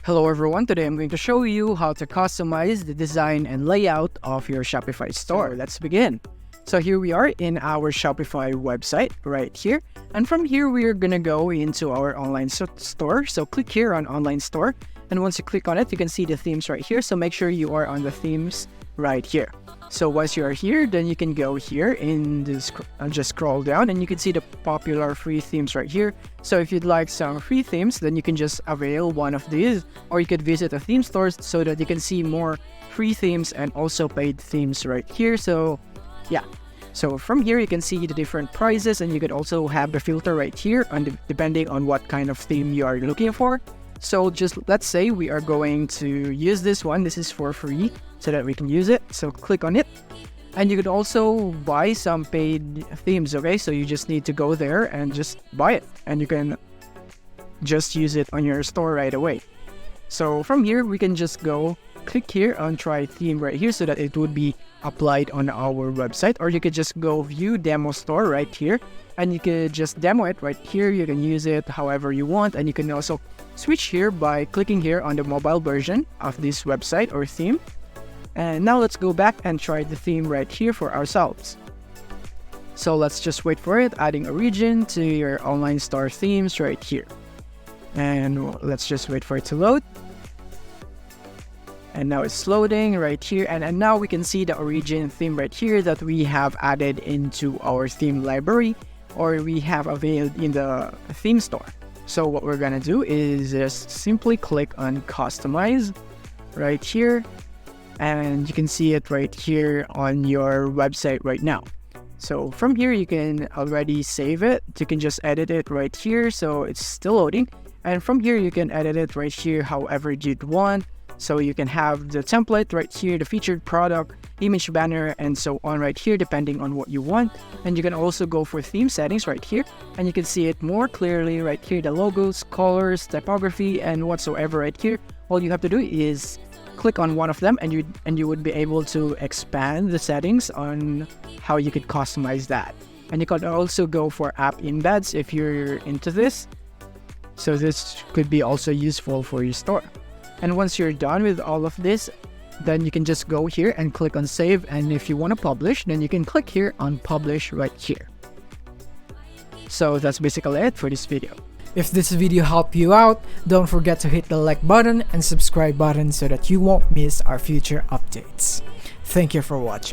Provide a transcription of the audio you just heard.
Hello everyone, today I'm going to show you how to customize the design and layout of your Shopify store. Let's begin. So here we are in our Shopify website right here. And from here, we're gonna go into our online store. So click here on online store. And once you click on it, you can see the themes right here. So make sure you are on the themes right here. So once you are here, then you can go here in this, just scroll down and you can see the popular free themes right here. So if you'd like some free themes, then you can just avail one of these, or you could visit the theme stores so that you can see more free themes and also paid themes right here. So yeah. So from here, you can see the different prices and you could also have the filter right here depending on what kind of theme you are looking for. So just let's say we are going to use this one. This is for free so that we can use it. So click on it. And you could also buy some paid themes, okay? So you just need to go there and just buy it. And you can just use it on your store right away. So from here, we can just go click here on try theme right here so that it would be applied on our website. Or you could just go view demo store right here. And you could just demo it right here. You can use it however you want. And you can also switch here by clicking here on the mobile version of this website or theme. And now let's go back and try the theme right here for ourselves. So let's just wait for it, adding a region to your online store themes right here. And let's just wait for it to load. And now it's loading right here. And now we can see the origin theme right here that we have added into our theme library, or we have availed in the theme store. So what we're gonna do is just simply click on customize right here. And you can see it right here on your website right now. So from here, you can already save it. You can just edit it right here. So it's still loading. And from here, you can edit it right here however you'd want. So you can have the template right here, the featured product, image banner, and so on right here, depending on what you want. And you can also go for theme settings right here. And you can see it more clearly right here, the logos, colors, typography, and whatsoever right here. All you have to do is click on one of them and you would be able to expand the settings on how you could customize that. And you can also go for app embeds if you're into this. So this could be also useful for your store. And once you're done with all of this, then you can just go here and click on save. And if you want to publish, then you can click here on publish right here. So that's basically it for this video. If this video helped you out, don't forget to hit the like button and subscribe button so that you won't miss our future updates. Thank you for watching.